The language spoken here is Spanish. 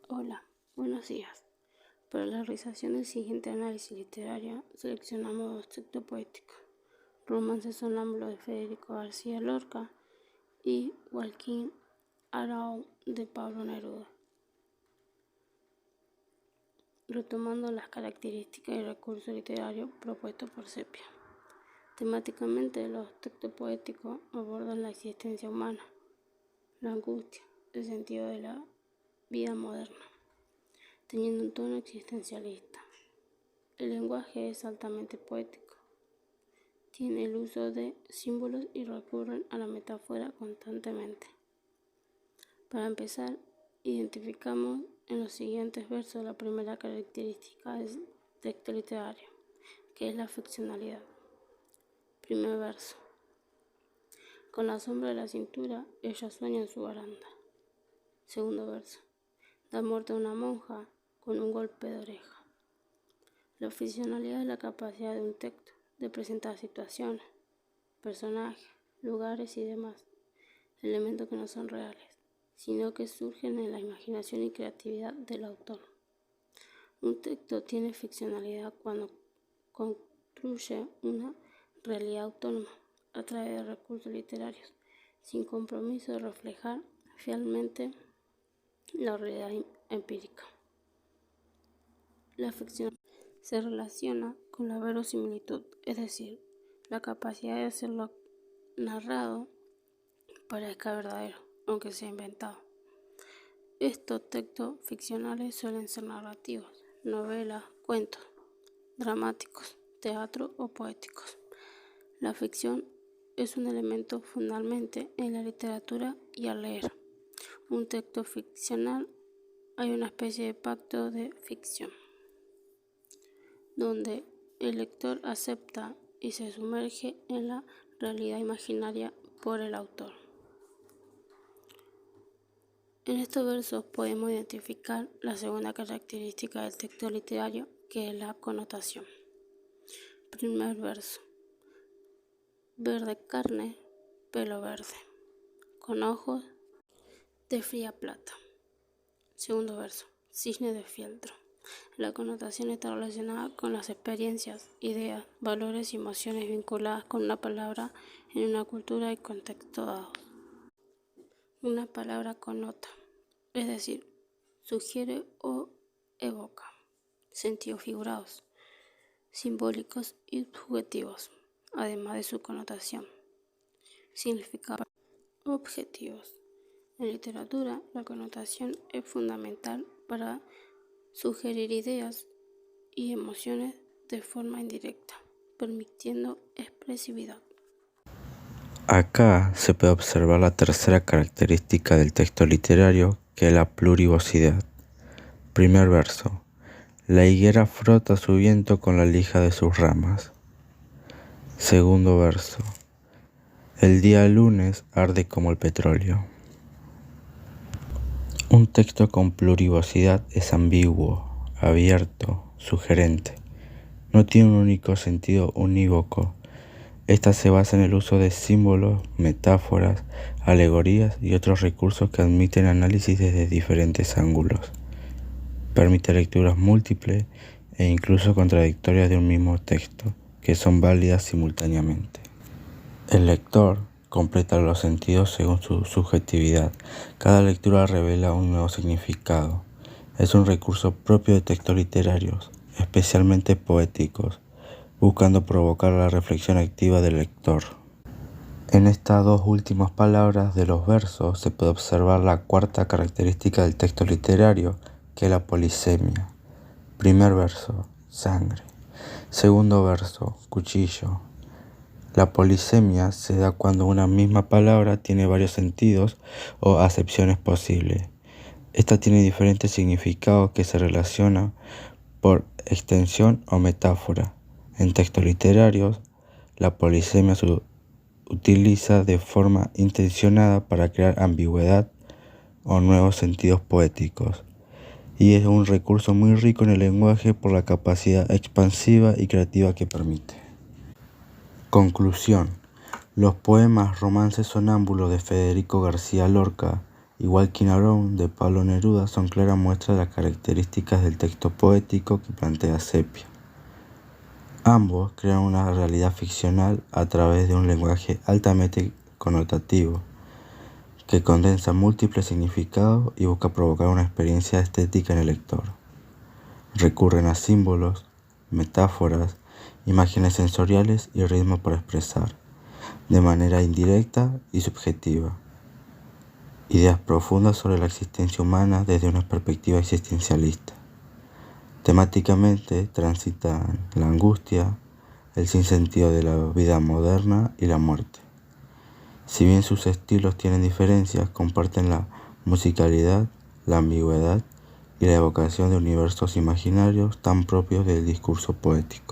Hola, buenos días. Para la realización del siguiente análisis literario, seleccionamos dos textos poéticos: Romance sonámbulo de Federico García Lorca y Joaquín Arau de Pablo Neruda. Retomando las características y recursos literarios propuestos por Sepia. Temáticamente, los textos poéticos abordan la existencia humana, la angustia, el sentido de la vida moderna, teniendo un tono existencialista. El lenguaje es altamente poético. Tiene el uso de símbolos y recurren a la metáfora constantemente. Para empezar, identificamos en los siguientes versos la primera característica del texto literario, que es la ficcionalidad. Primer verso. Con la sombra de la cintura, ella sueña en su baranda. Segundo verso. Da muerte a una monja con un golpe de oreja. La ficcionalidad es la capacidad de un texto de presentar situaciones, personajes, lugares y demás elementos que no son reales, sino que surgen en la imaginación y creatividad del autor. Un texto tiene ficcionalidad cuando construye una realidad autónoma a través de recursos literarios, sin compromiso de reflejar fielmente la realidad empírica. La ficción se relaciona con la verosimilitud, es decir, la capacidad de hacer lo narrado parezca verdadero, aunque sea inventado. Estos textos ficcionales suelen ser narrativos, novelas, cuentos, dramáticos, teatro o poéticos. La ficción es un elemento fundamental en la literatura y al leer un texto ficcional hay una especie de pacto de ficción, donde el lector acepta y se sumerge en la realidad imaginaria por el autor. En estos versos podemos identificar la segunda característica del texto literario, que es la connotación. Primer verso. Verde carne, pelo verde, con ojos de fría plata. Segundo verso. Cisne de fieltro. La connotación está relacionada con las experiencias, ideas, valores y emociones vinculadas con una palabra en una cultura y contexto dado. Una palabra connota, es decir, sugiere o evoca sentidos figurados, simbólicos y subjetivos, además de su connotación, significados objetivos. En literatura, la connotación es fundamental para sugerir ideas y emociones de forma indirecta, permitiendo expresividad. Acá se puede observar la tercera característica del texto literario, que es la plurivocidad. Primer verso. La higuera frota su viento con la lija de sus ramas. Segundo verso. El día lunes arde como el petróleo. Un texto con plurivocidad es ambiguo, abierto, sugerente. No tiene un único sentido unívoco. Esta se basa en el uso de símbolos, metáforas, alegorías y otros recursos que admiten análisis desde diferentes ángulos. Permite lecturas múltiples e incluso contradictorias de un mismo texto, que son válidas simultáneamente. El lector completa los sentidos según su subjetividad. Cada lectura revela un nuevo significado. Es un recurso propio de textos literarios, especialmente poéticos, buscando provocar la reflexión activa del lector. En estas dos últimas palabras de los versos se puede observar la cuarta característica del texto literario, que es la polisemia. Primer verso, sangre. Segundo verso, cuchillo. La polisemia se da cuando una misma palabra tiene varios sentidos o acepciones posibles. Esta tiene diferentes significados que se relacionan por extensión o metáfora. En textos literarios, la polisemia se utiliza de forma intencionada para crear ambigüedad o nuevos sentidos poéticos, y es un recurso muy rico en el lenguaje por la capacidad expansiva y creativa que permite. Conclusión. Los poemas Romance sonámbulo de Federico García Lorca igual que Brown de Pablo Neruda, son claras muestras de las características del texto poético que plantea Sepia. Ambos crean una realidad ficcional a través de un lenguaje altamente connotativo, que condensa múltiples significados y busca provocar una experiencia estética en el lector. Recurren a símbolos, metáforas, imágenes sensoriales y ritmos para expresar, de manera indirecta y subjetiva, ideas profundas sobre la existencia humana desde una perspectiva existencialista. Temáticamente transitan la angustia, el sinsentido de la vida moderna y la muerte. Si bien sus estilos tienen diferencias, comparten la musicalidad, la ambigüedad y la evocación de universos imaginarios tan propios del discurso poético.